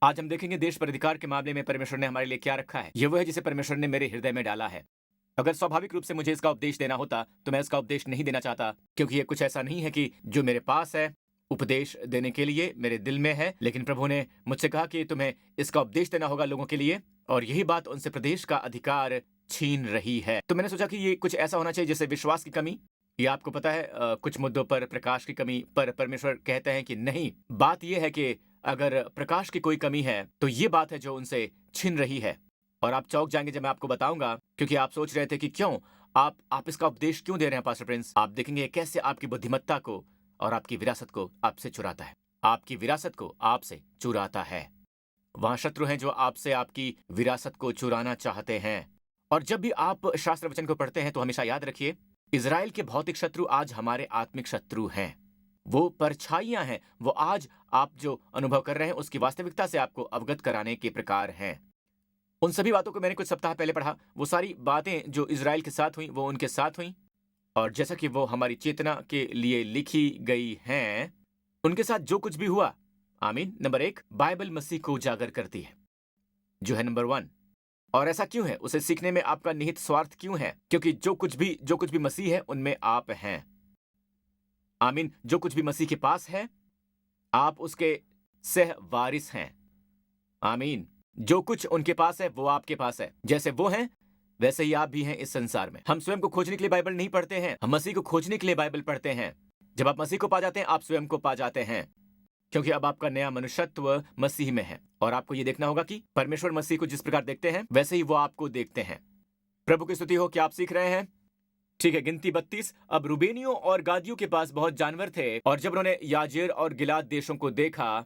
आज हम देखेंगे देश पर अधिकार के मामले में परमेश्वर ने हमारे लिए क्या रखा है। ये वो है जिसे परमेश्वर ने मेरे हृदय में डाला है। अगर स्वाभाविक रूप से मुझे इसका उपदेश देना होता तो मैं इसका उपदेश नहीं देना चाहता, क्योंकि ये कुछ ऐसा नहीं है कि जो मेरे पास है उपदेश देने के लिए मेरे दिल में है, लेकिन प्रभु ने मुझसे कहा कि तुम्हें इसका उपदेश देना होगा लोगों के लिए, और यही बात उनसे प्रदेश का अधिकार छीन रही है। तो मैंने सोचा कि ये कुछ ऐसा होना चाहिए जैसे विश्वास की कमी। ये आपको पता है, कुछ मुद्दों पर प्रकाश की कमी पर परमेश्वर कहते हैं कि नहीं, बात यह है कि अगर प्रकाश की कोई कमी है तो ये बात है जो उनसे छिन रही है। और आप चौंक जाएंगे जब मैं आपको बताऊंगा, क्योंकि आप सोच रहे थे कि क्यों आप इसका उपदेश क्यों दे रहे हैं पास्टर प्रिंस। आप देखेंगे कैसे आपकी बुद्धिमत्ता को और आपकी विरासत को आपसे चुराता है। आपकी विरासत को आपसे चुराता है। वहां शत्रु हैं जो आपसे आपकी विरासत को चुराना चाहते हैं। और जब भी आप शास्त्र वचन को पढ़ते हैं तो हमेशा याद रखिए, इज़राइल के भौतिक शत्रु आज हमारे आत्मिक शत्रु हैं। वो परछाइयां हैं। वो आज आप जो अनुभव कर रहे हैं उसकी वास्तविकता से आपको अवगत कराने के प्रकार हैं। उन सभी बातों को मैंने कुछ सप्ताह पहले पढ़ा। वो सारी बातें जो इज़राइल के साथ हुई वो उनके साथ हुई, और जैसा कि वो हमारी चेतना के लिए लिखी गई हैं, उनके साथ जो कुछ भी हुआ, आमीन। नंबर 1, बाइबल मसीह को उजागर करती है, जो है नंबर 1। और ऐसा क्यों है? उसे सीखने में आपका निहित स्वार्थ क्यों है? क्योंकि जो कुछ भी मसीह है उनमें आप हैं। आमीन। जो कुछ भी मसीह के पास है आप उसके सह वारिस हैं। आमीन। जो कुछ उनके पास है वो आपके पास है। जैसे वो हैं वैसे ही आप भी हैं इस संसार में। हम स्वयं को खोजने के लिए बाइबल नहीं पढ़ते हैं, हम मसीह को खोजने के लिए बाइबल पढ़ते हैं। जब आप मसीह को पा जाते हैं आप स्वयं को पा जाते हैं, क्योंकि अब आपका नया मनुष्यत्व मसीह में है। और आपको ये देखना होगा कि परमेश्वर मसीह को जिस प्रकार देखते हैं वैसे ही वो आपको देखते हैं। प्रभु की स्तुति हो। क्या आप सीख रहे हैं? ठीक है। गिनती 32। अब रूबेनियों और गादियों के पास बहुत जानवर थे, और जब उन्होंने याजेर और गिलाद देशों को देखा,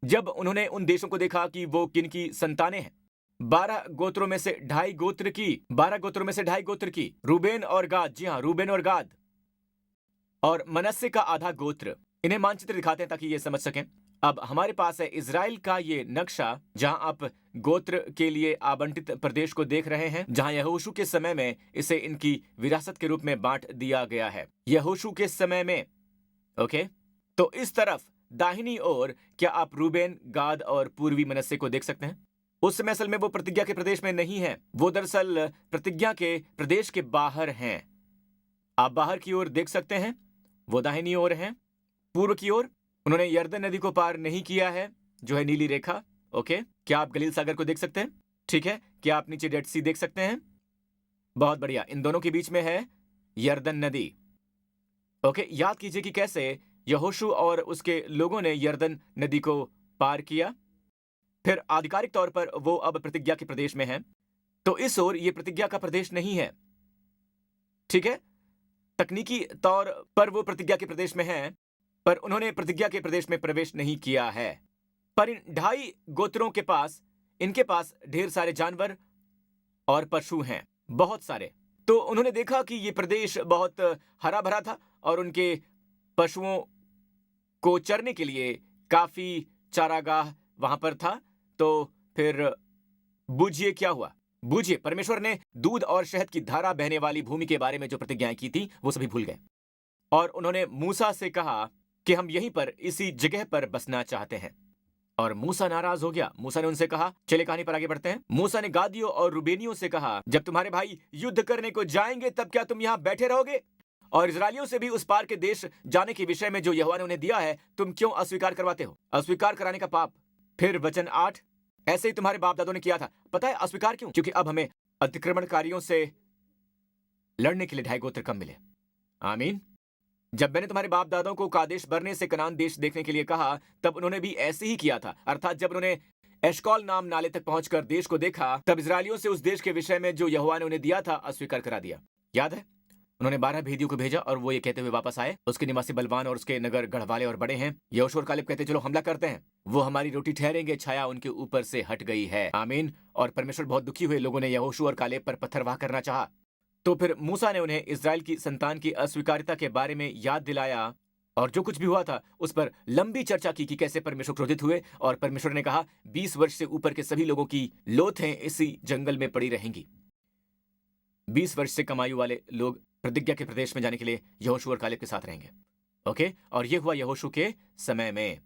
जब उन्होंने उन देशों को देखा कि वो किनकी संतानें हैं, 12 गोत्रों में से ढाई गोत्र की रूबेन और गाद, जी हाँ, रूबेन और गाद, और मनस्से का आधा गोत्र। इन्हें मानचित्र दिखाते हैं ताकि ये समझ सकें। अब हमारे पास है इज़राइल का ये नक्शा, जहां आप गोत्र के लिए आवंटित प्रदेश को देख रहे हैं, जहां यहोशू के समय में इसे इनकी विरासत के रूप में बांट दिया गया है। यहोशू के समय में, ओके। तो इस तरफ दाहिनी ओर क्या आप रूबेन, गाद और पूर्वी मनस्से को देख सकते हैं? उस समय असल में वो प्रतिज्ञा के प्रदेश में नहीं है, वो दरअसल प्रतिज्ञा के प्रदेश के बाहर हैं। आप बाहर की ओर देख सकते हैं, वो दाहिनी ओर हैं। पूर्व की ओर उन्होंने यरदन नदी को पार नहीं किया है, जो है नीली रेखा। ओके। क्या आप गलील सागर को देख सकते हैं? ठीक है। क्या आप नीचे डेड सी देख सकते हैं? बहुत बढ़िया। इन दोनों के बीच में है यरदन नदी। ओके। याद कीजिए कि कैसे यहोशू और उसके लोगों ने यरदन नदी को पार किया। फिर आधिकारिक तौर पर वो अब प्रतिज्ञा के प्रदेश में है। तो इस ओर ये प्रतिज्ञा का प्रदेश नहीं है, ठीक है। तकनीकी तौर पर वो प्रतिज्ञा के प्रदेश में है, पर उन्होंने प्रतिज्ञा के प्रदेश में प्रवेश नहीं किया है। पर इन ढाई गोत्रों के पास, इनके पास ढेर सारे जानवर और पशु हैं, बहुत सारे। तो उन्होंने देखा कि ये प्रदेश बहुत हरा भरा था और उनके पशुओं को चरने के लिए काफी चारागाह वहां पर था। तो फिर बूझिए क्या हुआ। बूझिए, परमेश्वर ने दूध और शहद की धारा बहने वाली भूमि के बारे में जो प्रतिज्ञाएं की थी वो सभी भूल गए, और उन्होंने मूसा से कहा कि हम यहीं पर इसी जगह पर बसना चाहते हैं। और मूसा नाराज हो गया। मूसा ने उनसे कहा, चले कहानी पर आगे बढ़ते हैं। मूसा ने गादियों और रूबेनियों से कहा, जब तुम्हारे भाई युद्ध करने को जाएंगे तब क्या तुम यहाँ बैठे रहोगे? और इजरायलियों से भी उस पार के देश जाने के विषय में जो यहोवा ने उन्हें दिया है तुम क्यों अस्वीकार करवाते हो? अस्वीकार कराने का पाप। फिर वचन 8, ऐसे ही तुम्हारे बाप दादों ने किया था। पता है अस्वीकार क्यों? क्योंकि अब हमें अतिक्रमणकारियों से लड़ने के लिए ढाई गोत्र कम मिले। आमीन। जब मैंने तुम्हारे बाप दादों को कादेश बरने से कनान देश देखने के लिए कहा, तब उन्होंने भी ऐसे ही किया था। अर्थात जब उन्होंने एशकॉल नाम नाले तक पहुंचकर देश को देखा, तब इजरायलियों से उस देश के विषय में जो यहोवा ने उन्हें दिया था अस्वीकार करा दिया। याद है? उन्होंने 12 भेदियों को भेजा और वो ये कहते हुए वापस आए, उसके निवासी बलवान और उसके नगर गढ़वाले और बड़े हैं। यहोशू और कालेब कहते, चलो हमला करते हैं, वो हमारी रोटी ठहरेंगे, छाया उनके ऊपर से हट गई है। आमीन। और परमेश्वर बहुत दुखी हुए। लोगों ने यहोशू और कालेब पर पत्थरवाह करना चाहा। तो फिर मूसा ने उन्हें इज़राइल की संतान की अस्वीकारिता के बारे में याद दिलाया, और जो कुछ भी हुआ था उस पर लंबी चर्चा की कि कैसे परमेश्वर क्रोधित हुए। और परमेश्वर ने कहा, 20 वर्ष से ऊपर के सभी लोगों की लोथें इसी जंगल में पड़ी रहेंगी। 20 वर्ष से कम आयु वाले लोग प्रतिज्ञा के प्रदेश में जाने के लिए यहोशू और कालेब के साथ रहेंगे। ओके। और ये हुआ यहोशू के समय में।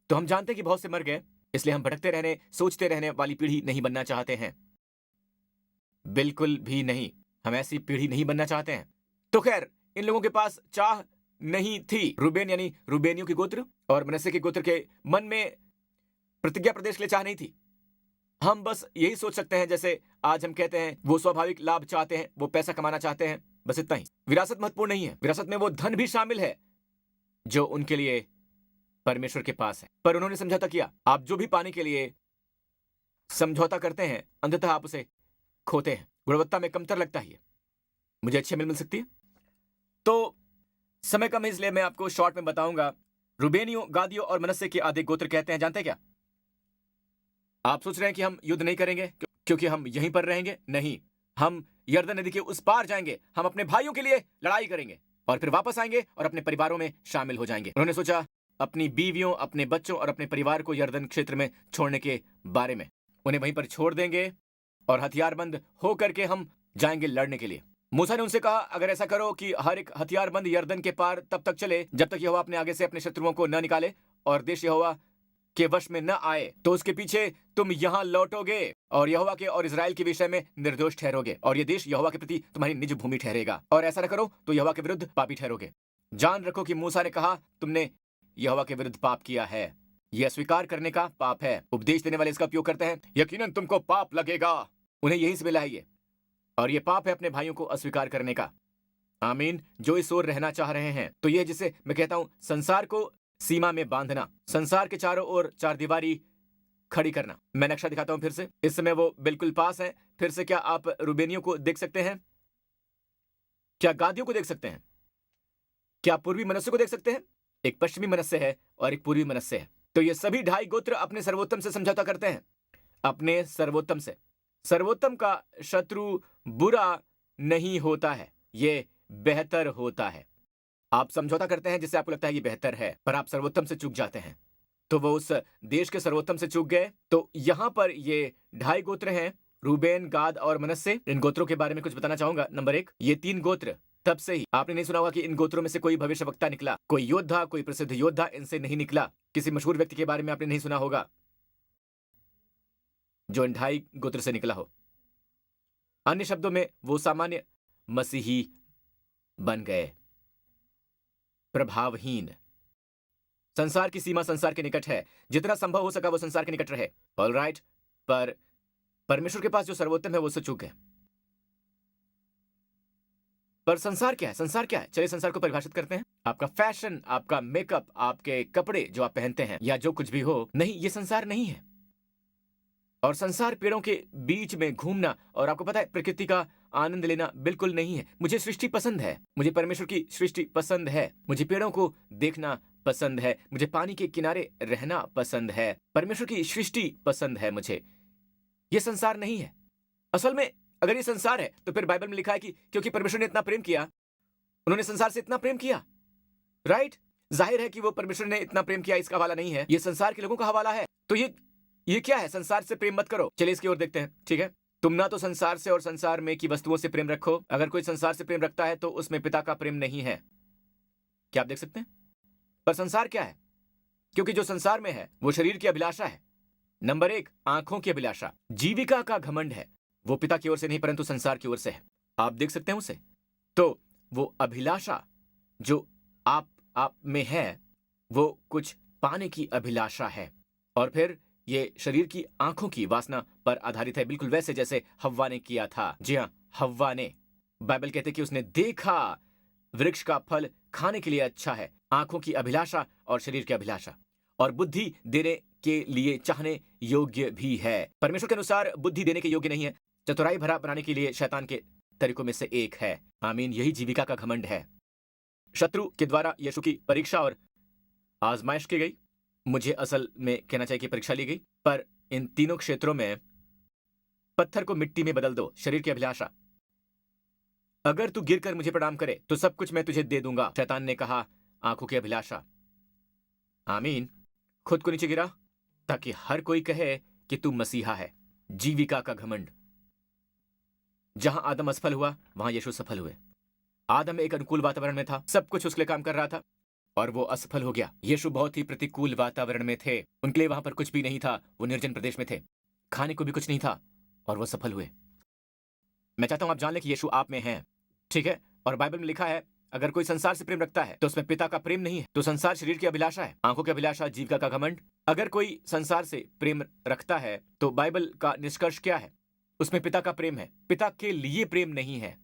तो हम जानते हैं कि बहुत से मर गए, इसलिए हम भटकते रहने, सोचते रहने वाली पीढ़ी नहीं बनना चाहते हैं। बिल्कुल भी नहीं। हम ऐसी पीढ़ी नहीं बनना चाहते हैं। तो खैर, इन लोगों के पास चाह नहीं थी। रूबेन यानी रूबेनियों के गोत्र और मनश्शे के गोत्र के मन में प्रतिज्ञा प्रदेश के लिए चाह नहीं थी। हम बस यही सोच सकते हैं, जैसे आज हम कहते हैं वो स्वाभाविक लाभ चाहते हैं, वो पैसा कमाना चाहते हैं, बस इतना ही। विरासत महत्वपूर्ण नहीं है। विरासत में वो धन भी शामिल है जो उनके लिए परमेश्वर के पास है। पर उन्होंने समझौता किया। आप जो भी पाने के लिए समझौता करते हैं, अंततः आप उसे खोते हैं। गुणवत्ता में कमतर लगता है। मुझे अच्छी मिल सकती है। तो समय कम है, इसलिए मैं आपको शॉर्ट में बताऊंगा। रूबेनियों, गादियों और मनश्शे के आधे गोत्र कहते हैं, जानते हैं क्या? आप सोच रहे हैं कि हम युद्ध नहीं करेंगे क्योंकि हम यहीं पर रहेंगे? नहीं, हम यर्दन नदी के उस पार जाएंगे। हम अपने भाइयों के लिए लड़ाई करेंगे और फिर वापस आएंगे और अपने परिवारों में शामिल हो जाएंगे। उन्होंने सोचा अपनी बीवियों, अपने बच्चों और अपने परिवार को यर्दन क्षेत्र में छोड़ने के बारे में। उन्हें वहीं पर छोड़ देंगे और हथियारबंद होकर के हम जाएंगे लड़ने के लिए। मूसा ने उनसे कहा, अगर ऐसा करो कि हर एक हथियारबंद यर्दन के पार तब तक चले जब तक यहोवा अपने आगे से अपने शत्रुओं को न निकाले और देश यहोवा के वश में न आए, तो उसके पीछे तुम यहाँ लौटोगे और यहोवा के और इजराइल के विषय में निर्दोष ठहरोगे और ये देश यहोवा के प्रति तुम्हारी निज भूमि ठहरेगा। और ऐसा न करो तो यहोवा के विरुद्ध पापी ठहरोगे। जान रखो कि मूसा ने कहा, तुमने यहोवा के विरुद्ध पाप किया है। यह स्वीकार करने का पाप है। उपदेश देने वाले इसका उपयोग करते हैं, यकीनन तुमको पाप लगेगा। उन्हें यही से मिला है ये, और ये पाप है अपने भाइयों को अस्वीकार करने का। आमीन। जो इस ओर रहना चाह रहे हैं, तो यह जिसे मैं कहता हूं संसार को सीमा में बांधना, संसार के चारों ओर चार दीवारी खड़ी करना। मैं नक्शा दिखाता हूं फिर से। इस समय वो बिल्कुल पास है। फिर से क्या आप रूबेनियों को देख सकते हैं? क्या गादियों को देख सकते हैं? क्या पूर्वी मनश्शे को देख सकते हैं? एक पश्चिमी मनश्शे है और एक पूर्वी मनश्शे है। तो ये सभी ढाई गोत्र अपने सर्वोत्तम से समझौता करते हैं, अपने सर्वोत्तम से। सर्वोत्तम का शत्रु बुरा नहीं होता है, ये बेहतर होता है। आप समझौता करते हैं जिससे आपको लगता है ये बेहतर है, पर आप सर्वोत्तम से चूक जाते हैं। तो वो उस देश के सर्वोत्तम से चूक गए। तो यहां पर ये ढाई गोत्र हैं, रूबेन, गाद और मनश्शे। इन गोत्रों के बारे में कुछ बताना चाहूंगा। नंबर 1, ये 3 गोत्र तब से ही आपने नहीं सुना होगा कि इन गोत्रों में से कोई भविष्यवक्ता निकला, कोई योद्धा, कोई प्रसिद्ध योद्धा इनसे नहीं निकला। किसी मशहूर व्यक्ति के बारे में आपने नहीं सुना होगा जो इन ढाई गोत्र से निकला हो। अन्य शब्दों में वो सामान्य मसीही बन गए, प्रभावहीन। संसार की सीमा संसार के निकट है। जितना संभव हो सका वो संसार के निकट रहे। ऑलराइट, पर परमेश्वर के पास जो सर्वोत्तम है वो उससे चूक गए। पर संसार क्या है? संसार क्या है? चलिए संसार को परिभाषित करते हैं। आपका फैशन, आपका मेकअप, आपके कपड़े जो आप पहनते हैं, या जो कुछ भी हो, नहीं, ये संसार नहीं है। और संसार पेड़ों के बीच में घूमना और आपको पता है प्रकृति का आनंद लेना बिल्कुल नहीं है। मुझे सृष्टि पसंद है, मुझे परमेश्वर की सृष्टि पसंद है, मुझे पेड़ों को देखना पसंद है, मुझे पानी के किनारे रहना पसंद है, परमेश्वर की सृष्टि पसंद है मुझे। ये संसार नहीं है। असल में अगर ये संसार है तो फिर बाइबल में लिखा है कि क्योंकि परमेश्वर ने इतना प्रेम किया, उन्होंने संसार से इतना प्रेम किया। राइट? जाहिर है कि वो परमेश्वर ने इतना प्रेम किया इसका हवाला नहीं है, ये संसार के लोगों का हवाला है। तो ये क्या है? संसार से प्रेम मत करो। चलिए इसकी ओर देखते हैं, ठीक है? तुम ना तो संसार से और संसार में की वस्तुओं से प्रेम रखो। अगर कोई संसार से प्रेम रखता है तो उसमें पिता का प्रेम नहीं है। क्या आप देख सकते हैं? पर संसार क्या है? क्योंकि जो संसार में है वो शरीर की अभिलाषा है। नंबर 1, आंखों की अभिलाषा, जीविका का घमंड है। वो पिता की ओर से नहीं परंतु संसार की ओर से है। आप देख सकते हैं उसे। तो वो अभिलाषा जो आप में है वो कुछ पाने की अभिलाषा है, और फिर ये शरीर की आंखों की वासना पर आधारित है, बिल्कुल वैसे जैसे हव्वा ने किया था। जी हाँ, हव्वा ने, बाइबल कहते हैं कि उसने देखा वृक्ष का फल खाने के लिए अच्छा है। आंखों की अभिलाषा और शरीर की अभिलाषा, और बुद्धि देने के लिए चाहने योग्य भी है। परमेश्वर के अनुसार बुद्धि देने के योग्य नहीं है, चतुराई भरा बनाने के लिए शैतान के तरीकों में से एक है। आमीन। यही जीविका का घमंड है। शत्रु के द्वारा यीशु की परीक्षा और आजमाइश की गई। मुझे असल में कहना चाहिए कि परीक्षा ली गई। पर इन तीनों क्षेत्रों में पत्थर को मिट्टी में बदल दो। शरीर की अभिलाषा, अगर तू गिरकर मुझे प्रणाम करे तो सब कुछ मैं तुझे दे दूंगा। शैतान ने कहा आंखों की अभिलाषा। आमीन। खुद को नीचे गिरा ताकि हर कोई कहे कि तू मसीहा है। जीविका का घमंड। जहां आदम असफल हुआ वहां यीशु सफल हुए। आदम एक अनुकूल वातावरण में था, सब कुछ उसके लिए काम कर रहा था, और वो असफल हो गया। यीशु बहुत ही प्रतिकूल वातावरण में थे, उनके लिए वहां पर कुछ भी नहीं था, वो निर्जन प्रदेश में थे, खाने को भी कुछ नहीं था, और वो सफल हुए। मैं चाहता हूं आप जान लें कि यीशु आप में हैं, ठीक है? और बाइबल में लिखा है, अगर कोई संसार से प्रेम रखता है तो उसमें पिता का प्रेम नहीं है। तो संसार शरीर की अभिलाषा है, आंखों की अभिलाषा, जीविका का घमंड। अगर कोई संसार से प्रेम रखता है तो बाइबल का निष्कर्ष क्या है? उसमें पिता का प्रेम है, पिता के लिए प्रेम नहीं है।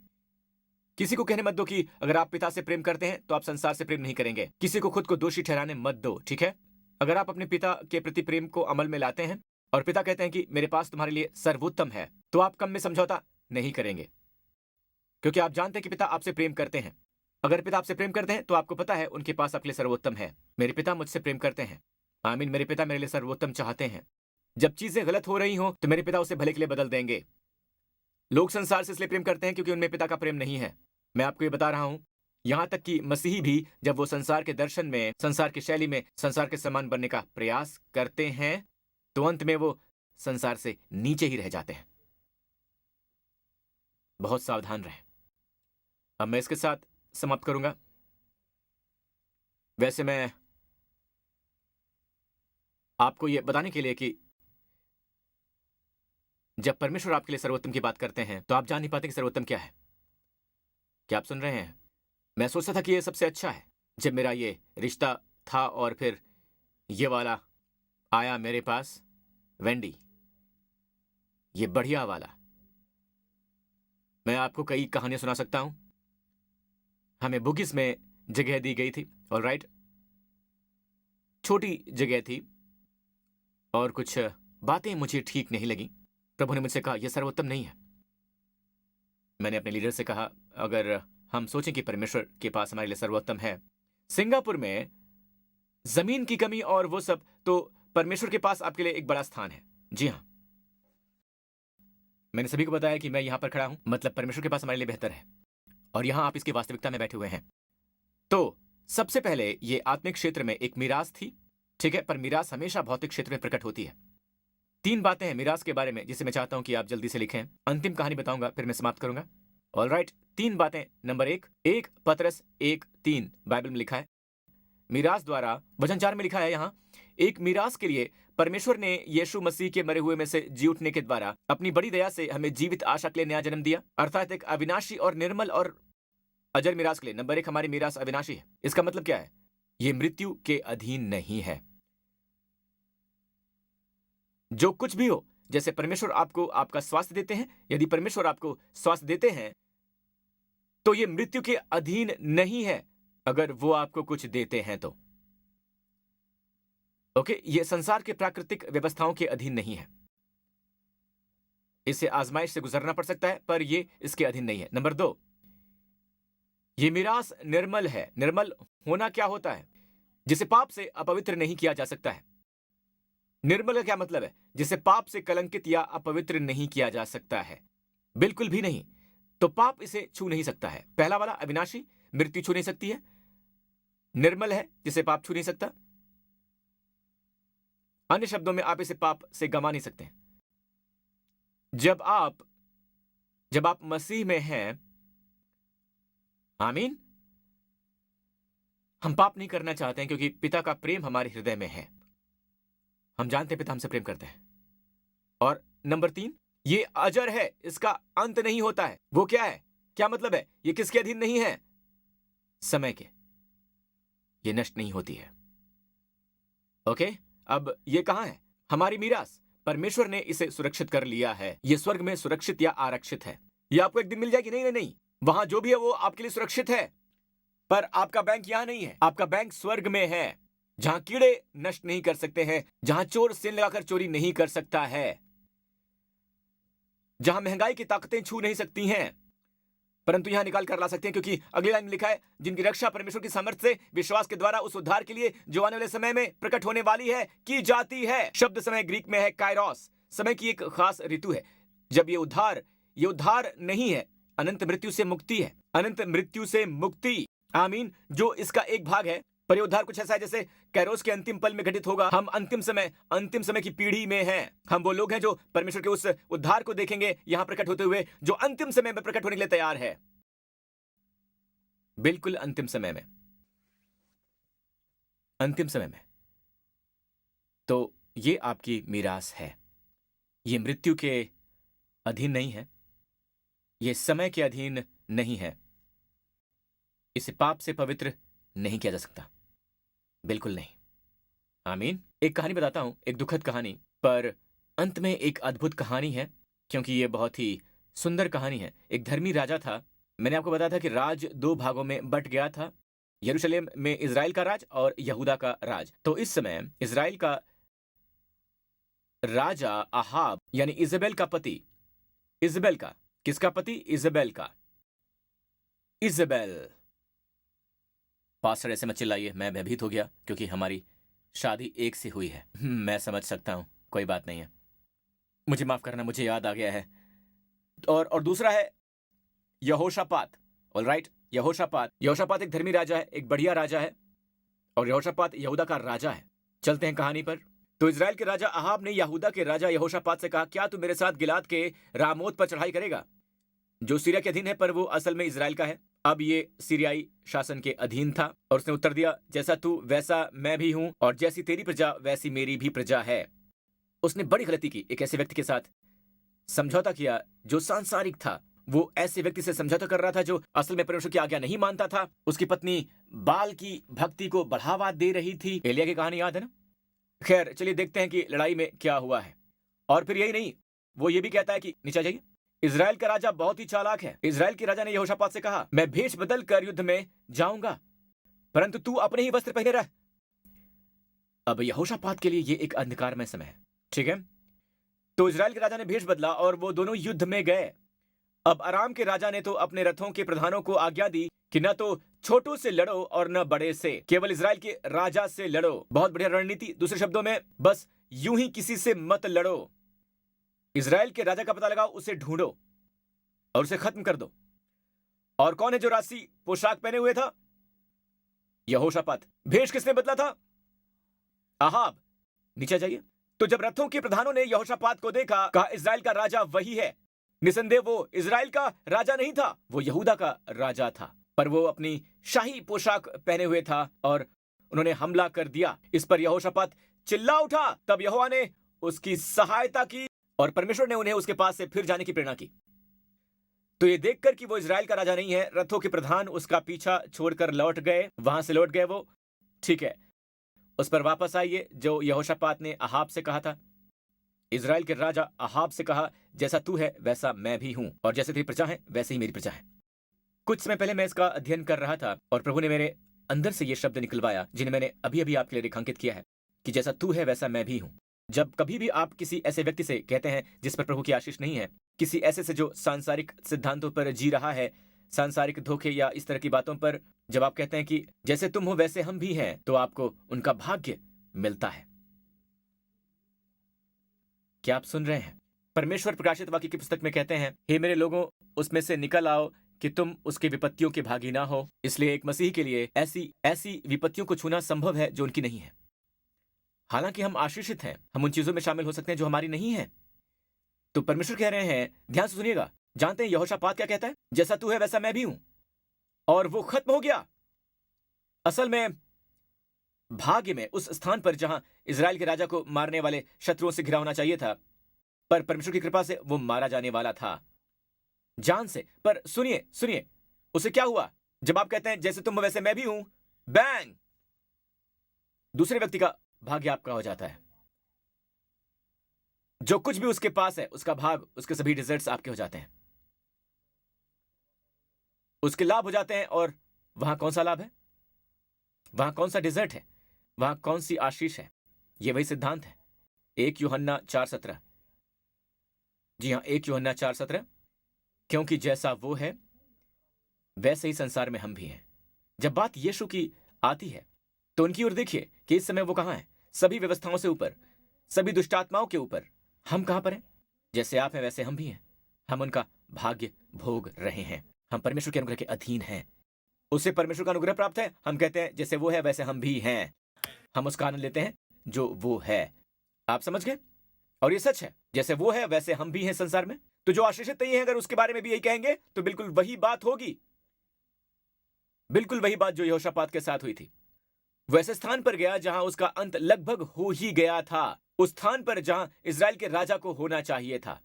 किसी को कहने मत दो कि अगर आप पिता से प्रेम करते हैं तो आप संसार से प्रेम नहीं करेंगे। किसी को खुद को दोषी ठहराने मत दो, ठीक है? अगर आप अपने पिता के प्रति प्रेम को अमल में लाते हैं और पिता कहते हैं कि मेरे पास तुम्हारे लिए सर्वोत्तम है, तो आप कम में समझौता नहीं करेंगे, क्योंकि आप जानते हैं कि पिता आपसे प्रेम करते हैं। अगर पिता आपसे प्रेम करते हैं तो आपको पता है उनके पास आपके लिए सर्वोत्तम है। मेरे पिता मुझसे प्रेम करते हैं, आमीन। मेरे पिता मेरे लिए सर्वोत्तम चाहते हैं। जब चीजें गलत हो रही हो तो मेरे पिता उसे भले के लिए बदल देंगे। लोग संसार से इसलिए प्रेम करते हैं क्योंकि उनमें पिता का प्रेम नहीं है। मैं आपको ये बता रहा हूं, यहां तक कि मसीही भी जब वो संसार के दर्शन में, संसार की शैली में, संसार के समान बनने का प्रयास करते हैं तो अंत में वो संसार से नीचे ही रह जाते हैं। बहुत सावधान रहें। अब मैं इसके साथ समाप्त करूंगा। वैसे मैं आपको यह बताने के लिए कि जब परमेश्वर आपके लिए सर्वोत्तम की बात करते हैं तो आप जान नहीं पाते कि सर्वोत्तम क्या है। क्या आप सुन रहे हैं? मैं सोचता था कि यह सबसे अच्छा है जब मेरा ये रिश्ता था और फिर ये वाला आया मेरे पास, वेंडी, ये बढ़िया वाला। मैं आपको कई कहानियां सुना सकता हूं। हमें बुगिस में जगह दी गई थी, ऑलराइट, छोटी जगह थी और कुछ बातें मुझे ठीक नहीं लगी। प्रभु ने मुझसे कहा यह सर्वोत्तम नहीं है। मैंने अपने लीडर से कहा अगर हम सोचें कि परमेश्वर के पास हमारे लिए सर्वोत्तम है, सिंगापुर में जमीन की कमी और वो सब, तो परमेश्वर के पास आपके लिए एक बड़ा स्थान है। जी हां, मैंने सभी को बताया कि मैं यहां पर खड़ा हूं, मतलब परमेश्वर के पास हमारे लिए बेहतर है और यहां आप इसकी वास्तविकता में बैठे हुए हैं। तो सबसे पहले ये आत्मिक क्षेत्र में एक मीरास थी, ठीक है? पर मीरास हमेशा भौतिक क्षेत्र में प्रकट होती है। 3 बातें हैं मीरास के बारे में जिसे मैं चाहता हूं कि आप जल्दी से लिखें। अंतिम कहानी बताऊंगा, फिर मैं समाप्त करूंगा। ऑलराइट, 3 बातें। नंबर 1 पतरस 1:3 बाइबल में लिखा है। मीरास द्वारा, वचन 4 में लिखा है यहां, एक मीरास के लिए परमेश्वर ने यीशु मसीह के मरे हुए में से जी उठने के द्वारा अपनी बड़ी दया से हमें जीवित आशा के लिए नया जन्म दिया, अर्थात एक अविनाशी और निर्मल और अजर मीरास के लिए। नंबर 1, हमारी मीरास अविनाशी है। इसका मतलब क्या है? यह मृत्यु के अधीन नहीं है। जो कुछ भी हो, जैसे परमेश्वर आपको आपका स्वास्थ्य देते हैं, यदि परमेश्वर आपको स्वास्थ्य देते हैं तो यह मृत्यु के अधीन नहीं है। अगर वो आपको कुछ देते हैं तो ओके, यह संसार के प्राकृतिक व्यवस्थाओं के अधीन नहीं है। इसे आजमाइश से गुजरना पड़ सकता है पर यह इसके अधीन नहीं है। नंबर 2, यह मीरास निर्मल है। निर्मल होना क्या होता है? जिसे पाप से अपवित्र नहीं किया जा सकता है। निर्मल का क्या मतलब है? जिसे पाप से कलंकित या अपवित्र नहीं किया जा सकता है, बिल्कुल भी नहीं। तो पाप इसे छू नहीं सकता है। पहला वाला अविनाशी, मृत्यु छू नहीं सकती है। निर्मल है, जिसे पाप छू नहीं सकता। अन्य शब्दों में आप इसे पाप से गंवा नहीं सकते। जब आप मसीह में हैं, आमीन, हम पाप नहीं करना चाहते हैं क्योंकि पिता का प्रेम हमारे हृदय में है। हम जानते हैं पिता हमसे प्रेम करते हैं। और नंबर 3, ये अजर है, इसका अंत नहीं होता है। वो क्या है? क्या मतलब है? ये किसके अधीन नहीं है? समय के। ये नष्ट नहीं होती है। ओके, अब ये कहां है? हमारी मीरास। परमेश्वर ने इसे सुरक्षित कर लिया है। ये स्वर्ग में सुरक्षित या आरक्षित है। ये आपको एक दिन मिल जाएगी। नहीं नहीं नहीं, वहां जो भी है वो आपके लिए सुरक्षित है, पर आपका बैंक यहां नहीं है। आपका बैंक स्वर्ग में है, जहां कीड़े नष्ट नहीं कर सकते हैं, जहां चोर सेन लगाकर चोरी नहीं कर सकता है, जहां महंगाई की ताकतें छू नहीं सकती हैं, परंतु यहां निकाल कर ला सकते हैं, क्योंकि अगली लाइन में लिखा है, जिनकी रक्षा परमेश्वर की सामर्थ्य से विश्वास के द्वारा उस उद्धार के लिए जो आने वाले समय में प्रकट होने वाली है की जाती है। शब्द समय ग्रीक में है काइरोस। समय की एक खास ऋतु है जब ये उद्धार नहीं है, अनंत मृत्यु से मुक्ति है। अनंत मृत्यु से मुक्ति, आमीन, जो इसका एक भाग है। पर ये उद्धार कुछ ऐसा है जैसे कैरोस के अंतिम पल में घटित होगा। हम अंतिम समय की पीढ़ी में हैं। हम वो लोग हैं जो परमेश्वर के उस उद्धार को देखेंगे यहां प्रकट होते हुए, जो अंतिम समय में प्रकट होने के लिए तैयार है, बिल्कुल अंतिम समय में। अंतिम समय में। तो ये आपकी मीरास है। ये मृत्यु के अधीन नहीं है, ये समय के अधीन नहीं है, इसे पाप से पवित्र नहीं किया जा सकता, बिल्कुल नहीं। आमीन। एक कहानी बताता हूं, एक दुखद कहानी, पर अंत में एक अद्भुत कहानी है, क्योंकि ये बहुत ही सुंदर कहानी है। एक धर्मी राजा था। मैंने आपको बताया था कि राज दो भागों में बट गया था, यरूशलेम में इजराइल का राज और यहूदा का राज। तो इस समय इजराइल का राजा अहाब, यानी इजेबेल का पति, इजेबेल का, किसका पति? इजेबेल का। इजेबेल। पास्टर ऐसे मत चिल्लाइए, मैं भयभीत हो गया क्योंकि हमारी शादी एक सी हुई है। मैं समझ सकता हूं, कोई बात नहीं है, मुझे माफ करना, मुझे याद आ गया है। और दूसरा है यहोशापात। ऑलराइट, यहोशापात। यहोशापात एक धर्मी राजा है, एक बढ़िया राजा है, और यहोशापात यहूदा का राजा है। चलते हैं कहानी पर। तो इजराइल के राजा अहाब ने यहूदा के राजा यहोशापात से कहा, क्या तू मेरे साथ गिलाद के रामोत पर चढ़ाई करेगा, जो सीरिया के अधीन है, पर वो असल में इजराइल का है। अब ये सीरियाई शासन के अधीन था, और उसने उत्तर दिया, जैसा तू वैसा मैं भी हूं, और जैसी तेरी प्रजा वैसी मेरी भी प्रजा है। उसने बड़ी गलती की, एक ऐसे व्यक्ति के साथ समझौता किया जो सांसारिक था। वो ऐसे व्यक्ति से समझौता कर रहा था जो असल में परमेश्वर की आज्ञा नहीं मानता था। उसकी पत्नी बाल की भक्ति को बढ़ावा दे रही थी। एलिया की कहानी याद है ना? खैर, चलिए देखते हैं कि लड़ाई में क्या हुआ है। और फिर यही नहीं, वो ये भी कहता है कि नीचे जाइए, इजराइल का राजा बहुत ही चालाक है। इजराइल के राजा ने यहोशापात से कहा, मैं भेष बदल कर युद्ध में जाऊंगा, परंतु तू अपने ही वस्त्र पहने रह। अब यहोशापात के लिए ये एक अंधकारमय समय है, ठीक है? तो इजराइल के राजा ने भेष बदला और वो दोनों युद्ध में गए। अब अराम के राजा ने तो अपने रथों के प्रधानों को आज्ञा दी कि न तो छोटों से लड़ो और न बड़े से, केवल इजराइल के राजा से लड़ो। बहुत बढ़िया रणनीति। दूसरे शब्दों में, बस यूं ही किसी से मत लड़ो। इजराइल के राजा का पता लगाओ, उसे ढूंढो और उसे खत्म कर दो। और कौन है जो राशि पोशाक पहने हुए था? यहोशापात। भेष किसने बदला था? अहाब। नीचे जाइए। तो जब रथों के प्रधानों ने यहोशापात को देखा, कहा, इजराइल का राजा वही है। निसंदेह वो इजराइल का राजा नहीं था, वो यहूदा का राजा था, पर वो अपनी शाही पोशाक पहने हुए था और उन्होंने हमला कर दिया। इस पर यहोशापात चिल्ला उठा। तब यहोवा ने उसकी सहायता की और परमेश्वर ने उन्हें उसके पास से फिर जाने की प्रेरणा की। तो ये देखकर कि वो इजराइल का राजा नहीं है, रथों के प्रधान उसका पीछा छोड़कर लौट गए। वहां से लौट गए वो, ठीक है। उस पर वापस आइए जो यहोशापात ने अहाब से कहा था। इजराइल के राजा अहाब से कहा, जैसा तू है वैसा मैं भी हूं, और जैसे तेरी प्रजा है वैसे ही मेरी प्रजा है। कुछ समय पहले मैं इसका अध्ययन कर रहा था और प्रभु ने मेरे अंदर से ये शब्द निकलवाया, जिन्हें मैंने अभी अभी आपके लिए रेखांकित किया है, कि जैसा तू है वैसा मैं भी हूं। जब कभी भी आप किसी ऐसे व्यक्ति से कहते हैं जिस पर प्रभु की आशीष नहीं है, किसी ऐसे से जो सांसारिक सिद्धांतों पर जी रहा है, सांसारिक धोखे या इस तरह की बातों पर, जब आप कहते हैं कि जैसे तुम हो वैसे हम भी हैं, तो आपको उनका भाग्य मिलता है। क्या आप सुन रहे हैं? परमेश्वर प्रकाशित वाक्य की पुस्तक में कहते हैं, हे मेरे लोगों, उसमें से निकल आओ कि तुम उसके विपत्तियों के भागी ना हो। इसलिए एक मसीही के लिए ऐसी विपत्तियों को छूना संभव है जो उनकी नहीं है। हालांकि हम आशीषित हैं, हम उन चीजों में शामिल हो सकते हैं जो हमारी नहीं है। तो परमेश्वर कह रहे हैं, ध्यान से सुनिएगा। जानते हैं यहोशापात क्या कहता है? जैसा तू है वैसा मैं भी हूं, और वो खत्म हो गया। असल में भाग्य में उस स्थान पर जहां इजराइल के राजा को मारने वाले शत्रुओं से घिरा होना चाहिए था, पर परमेश्वर की कृपा से वो मारा जाने वाला था, जान से। पर सुनिए सुनिए, उसे क्या हुआ? जब आप कहते हैं जैसे तुम हो वैसे मैं भी हूं, बैंग, दूसरे व्यक्ति का भाग्य आपका हो जाता है। जो कुछ भी उसके पास है, उसका भाग, उसके सभी डिजर्ट्स आपके हो जाते हैं, उसके लाभ हो जाते हैं। और वहां कौन सा लाभ है? वहां कौन सा डिजर्ट है? वहां कौन सी आशीष है? यह वही सिद्धांत है। 1 यूहन्ना 4:17। जी हां, 1 यूहन्ना 4:17। क्योंकि जैसा वो है वैसे ही संसार में हम भी हैं। जब बात यीशु की आती है तो उनकी ओर देखिए कि इस समय वो कहां है? सभी व्यवस्थाओं से ऊपर, सभी दुष्टात्माओं के ऊपर। हम कहां पर हैं? जैसे आप हैं वैसे हम भी हैं। हम उनका भाग्य भोग रहे हैं। हम परमेश्वर के अनुग्रह के अधीन हैं। उसे परमेश्वर का अनुग्रह प्राप्त है। हम कहते हैं जैसे वो है वैसे हम भी हैं। हम उसका आनंद लेते हैं जो वो है। आप समझ गए? और ये सच है, जैसे वो है वैसे हम भी हैं संसार में। तो जो आशीषित नहीं है, अगर उसके बारे में भी यही कहेंगे तो बिल्कुल वही बात होगी, बिल्कुल वही बात जो यहोशापात के साथ हुई थी। वो ऐसे स्थान पर गया जहां उसका अंत लगभग हो ही गया था, उस स्थान पर जहां इज़राइल के राजा को होना चाहिए था।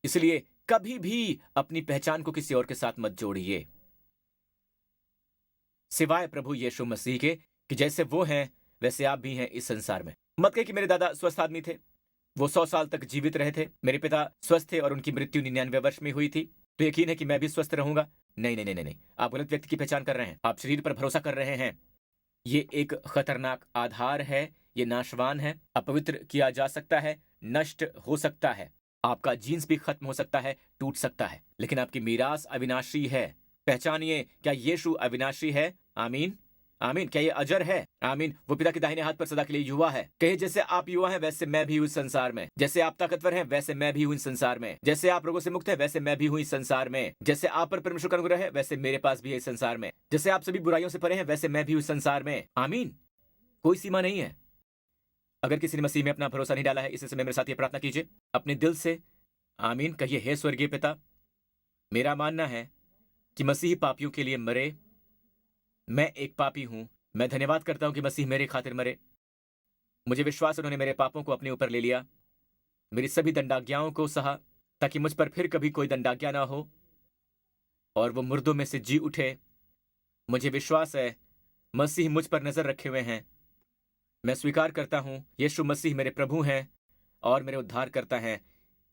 इसलिए कभी भी अपनी पहचान को किसी और के साथ मत जोड़िए, सिवाय प्रभु यीशु मसीह के, कि जैसे वो हैं वैसे आप भी हैं इस संसार में। मत कहिए कि मेरे दादा स्वस्थ आदमी थे, वो 100 साल तक जीवित रहे थे, मेरे पिता स्वस्थ थे और उनकी मृत्यु 99 वर्ष में हुई थी, तो यकीन है कि मैं भी स्वस्थ रहूंगा। नहीं नहीं नहीं नहीं नहीं, आप गलत व्यक्ति की पहचान कर रहे हैं, आप शरीर पर भरोसा कर रहे हैं। ये एक खतरनाक आधार है, ये नाशवान है, अपवित्र किया जा सकता है, नष्ट हो सकता है, आपका जीन्स भी खत्म हो सकता है, टूट सकता है, लेकिन आपकी मीरास अविनाशी है। पहचानिए, क्या यीशु अविनाशी है? आमीन आमीन। क्या ये अजर है? आमीन। वो पिता के दाहिने हाथ पर सदा के लिए युवा है। कहे जैसे आप युवा हैं वैसे मैं भी हूँ इस संसार में, जैसे आप ताकतवर हैं वैसे मैं भी हूँ इस संसार में, जैसे आप रोगों से मुक्त हैं वैसे मैं भी हूँ इस संसार में, जैसे आप पर परमेश्वर का अनुग्रह है वैसे मेरे पास भी है इस संसार में, जैसे आप सभी बुराइयों से परे हैं वैसे मैं भी हूँ इस संसार में। आमीन। कोई सीमा नहीं है। अगर किसी ने मसीह में अपना भरोसा नहीं डाला है, इस समय मेरे साथ ये प्रार्थना कीजिए अपने दिल से। आमीन कहिए, हे स्वर्गीय पिता, मेरा मानना है कि मसीह पापियों के लिए मरे, मैं एक पापी हूं, मैं धन्यवाद करता हूं कि मसीह मेरे खातिर मरे, मुझे विश्वास उन्होंने मेरे पापों को अपने ऊपर ले लिया, मेरी सभी दंडाज्ञाओं को सहा ताकि मुझ पर फिर कभी कोई दंडाज्ञा ना हो, और वो मुर्दों में से जी उठे। मुझे विश्वास है मसीह मुझ पर नजर रखे हुए हैं। मैं स्वीकार करता हूं यीशु मसीह मेरे प्रभु हैं और मेरे उद्धार करता है,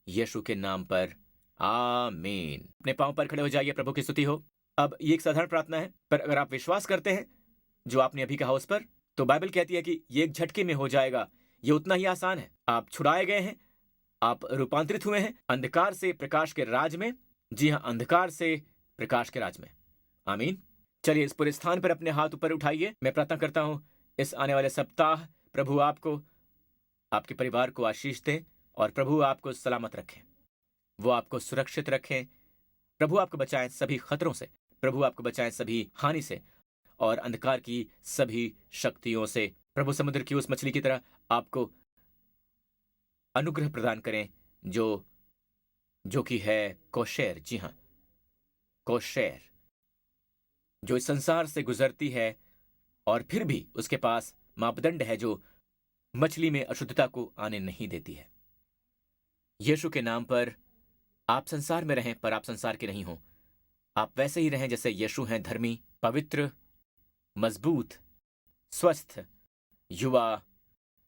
यीशु के नाम पर आमीन। अपने पांव पर खड़े हो जाइए, प्रभु की स्तुति हो। अब ये एक साधारण प्रार्थना है, पर अगर आप विश्वास करते हैं जो आपने अभी कहा उस पर, तो बाइबल कहती है कि ये एक झटके में हो जाएगा। ये उतना ही आसान है। आप छुड़ाए गए हैं, आप रूपांतरित हुए हैं अंधकार से प्रकाश के राज में। जी हाँ, अंधकार से प्रकाश के राज में। आमीन। चलिए इस पूरे स्थान पर अपने हाथ ऊपर उठाइए। मैं प्रार्थना करता हूं इस आने वाले सप्ताह प्रभु आपको, आपके परिवार को आशीष दें और प्रभु आपको सलामत रखें, वो आपको सुरक्षित रखें। प्रभु आपको बचाएं सभी खतरों से, प्रभु आपको बचाएं सभी हानि से और अंधकार की सभी शक्तियों से। प्रभु समुद्र की उस मछली की तरह आपको अनुग्रह प्रदान करें जो कि है कोशेर। जी हाँ, कोशेर, जो इस संसार से गुजरती है और फिर भी उसके पास मापदंड है जो मछली में अशुद्धता को आने नहीं देती है। यीशु के नाम पर आप संसार में रहें, पर आप संसार के नहीं हो। आप वैसे ही रहें जैसे यीशु हैं, धर्मी, पवित्र, मजबूत, स्वस्थ, युवा,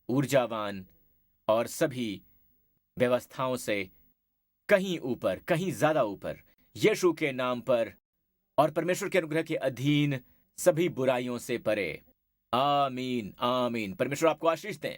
ऊर्जावान और सभी व्यवस्थाओं से कहीं ऊपर, कहीं ज्यादा ऊपर, यीशु के नाम पर और परमेश्वर के अनुग्रह के अधीन, सभी बुराइयों से परे। आमीन आमीन। परमेश्वर आपको आशीष दें।